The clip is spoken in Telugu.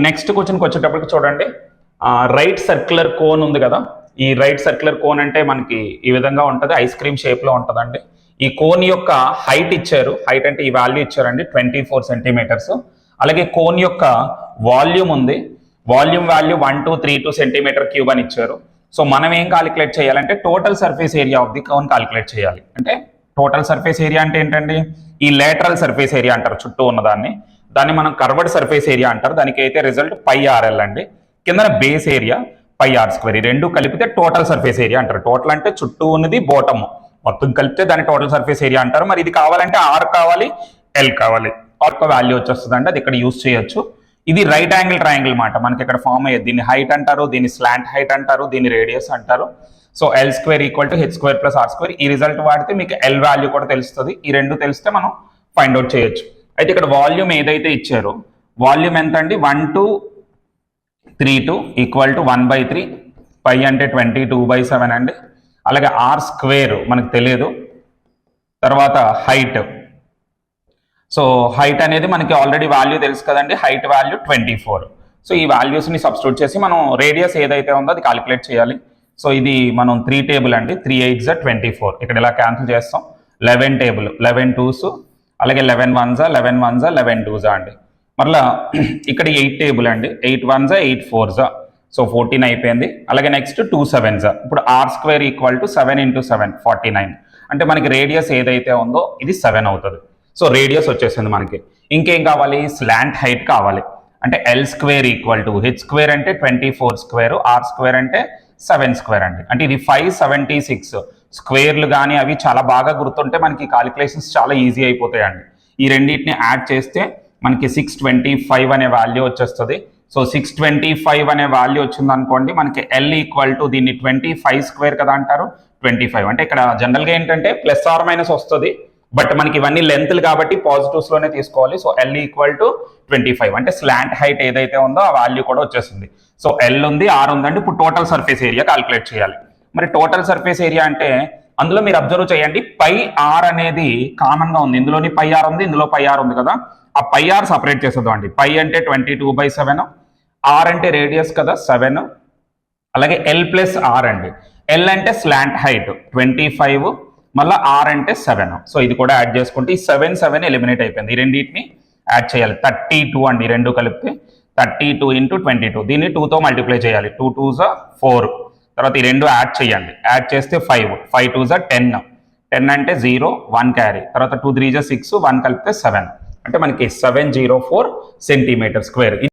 నెక్స్ట్ క్వశ్చన్కి వచ్చేటప్పటికి చూడండి, రైట్ సర్క్యులర్ కోన్ ఉంది కదా. ఈ రైట్ సర్క్యులర్ కోన్ అంటే మనకి ఈ విధంగా ఉంటుంది, ఐస్ క్రీమ్ షేప్లో ఉంటుందండి. ఈ కోన్ యొక్క హైట్ ఇచ్చారు, హైట్ అంటే ఈ వాల్యూ ఇచ్చారండి 24 సెంటీమీటర్స్. అలాగే కోన్ యొక్క వాల్యూమ్ ఉంది, వాల్యూమ్ వాల్యూ 1232 సెంటీమీటర్ క్యూబ్ అని ఇచ్చారు. సో మనం ఏం కాలిక్యులేట్ చేయాలంటే total surface area of the cone calculate చేయాలి. అంటే టోటల్ సర్ఫేస్ ఏరియా అంటే ఏంటండి, ఈ లేటరల్ సర్ఫేస్ ఏరియా అంటారు చుట్టూ ఉన్నదాన్ని, దాన్ని మనం కర్వర్డ్ సర్ఫేస్ ఏరియా అంటారు. దానికి అయితే రిజల్ట్ πRL అండి. కింద బేస్ ఏరియా πr². ఈ రెండు కలిపితే టోటల్ సర్ఫేస్ ఏరియా అంటారు. టోటల్ అంటే చుట్టూ ఉన్నది బోటమ్ మొత్తం కలిపితే దాన్ని టోటల్ సర్ఫేస్ ఏరియా అంటారు. మరి ఇది కావాలంటే ఆర్ కావాలి, ఎల్ కావాలి. ఆర్ వాల్యూ వచ్చేస్తుంది అంటే అది ఇక్కడ యూజ్ చేయొచ్చు. ఇది రైట్ యాంగిల్ ట్రయాంగిల్ మాట మనకి ఇక్కడ ఫామ్ అయ్యేది. దీన్ని హైట్ అంటారు, దీన్ని స్లాంట్ హైట్ అంటారు, దీన్ని రేడియస్ అంటారు. So L² = H² + R². ఈ రిజల్ట్ వాడితే మీకు ఎల్ వాల్యూ కూడా తెలుస్తుంది. ఈ రెండు తెలిస్తే మనం ఫైండ్ అవుట్ చేయొచ్చు. అయితే ఇక్కడ వాల్యూమ్ ఏదైతే ఇచ్చారో వాల్యూమ్ ఎంత అండి, 1232 = 1/3. π అంటే 22/7 అండి. అలాగే R² మనకు తెలియదు. తర్వాత హైట్, సో హైట్ అనేది మనకి ఆల్రెడీ వాల్యూ తెలుసు కదండి, హైట్ వాల్యూ 24. సో ఈ వాల్యూస్ని సబ్స్టిట్యూట్ చేసి మనం రేడియస్ ఏదైతే ఉందో అది కాలిక్యులేట్ చేయాలి. సో ఇది మనం 3 టేబుల్ అండి, 3 8s 24. ఇక్కడ ఇలా క్యాన్సిల్ చేస్తాం. 11 టేబుల్, 11 2s, అలాగే 11 1s, 11 1s, 11 2s అండి. మరలా ఇక్కడ 8 టేబుల్ అండి, 8 1s, 8 4s, సో 14 అయిపోయింది. అలాగే నెక్స్ట్ 2 7s. ఇప్పుడు R² = 7 × 7 49. అంటే మనకి రేడియస్ ఏదైతే ఉందో ఇది 7 అవుతుంది. సో రేడియస్ వచ్చేసింది మనకి. ఇంకేం కావాలి, స్లాంట్ హైట్ కావాలి. అంటే L² = H² అంటే 24², R² అంటే 7² అండి. అంటే ఇది 576 స్క్వేర్లు కానీ అవి చాలా బాగా గుర్తుంటే మనకి కాలిక్యులేషన్స్ చాలా ఈజీ అయిపోతాయండి. ఈ రెండింటిని యాడ్ చేస్తే మనకి 625 అనే వాల్యూ వచ్చేస్తుంది. సో 625 అనే వాల్యూ వచ్చింది అనుకోండి, మనకి L = దీన్ని 25² కదా అంటారు, 25. అంటే ఇక్కడ జనరల్గా ఏంటంటే ± వస్తుంది, బట్ మనకి ఇవన్నీ లెంత్లు కాబట్టి పాజిటివ్స్లోనే తీసుకోవాలి. So L = 25. అంటే స్లాంట్ హైట్ ఏదైతే ఉందో ఆ వాల్యూ కూడా వచ్చేస్తుంది. సో L ఉంది, R ఉందండి. ఇప్పుడు టోటల్ సర్ఫేస్ ఏరియా కాలిక్యులేట్ చేయాలి. మరి టోటల్ సర్ఫేస్ ఏరియా అంటే అందులో మీరు అబ్జర్వ్ చేయండి, πr అనేది కామన్గా ఉంది. ఇందులోని πr ఉంది, ఇందులో πr ఉంది కదా. ఆ πr సపరేట్ చేసేద్దాం అండి. π అంటే 22/7, R అంటే రేడియస్ కదా 7, అలాగే L + R అండి. L అంటే స్లాంట్ హైట్ 25, మళ్ళీ R అంటే 7. సో ఇది కూడా యాడ్ చేసుకుంటే ఈ 7 ఎలిమినేట్ అయిపోయింది. ఈ రెండింటిని యాడ్ చేయాలి. 32 అండి, రెండు కలిపితే 32 × 22. దీన్ని 2తో మల్టిప్లై చేయాలి. 2 2s 4. తర్వాత ఈ రెండు యాడ్ చేయండి. యాడ్ చేస్తే 5, 5 2s 10. 10 అంటే 0, 1 క్యారీ. తర్వాత 2 3s 6, 1 కలిపితే 7. అంటే మనకి 704 సెంటీమీటర్ స్క్వేర్.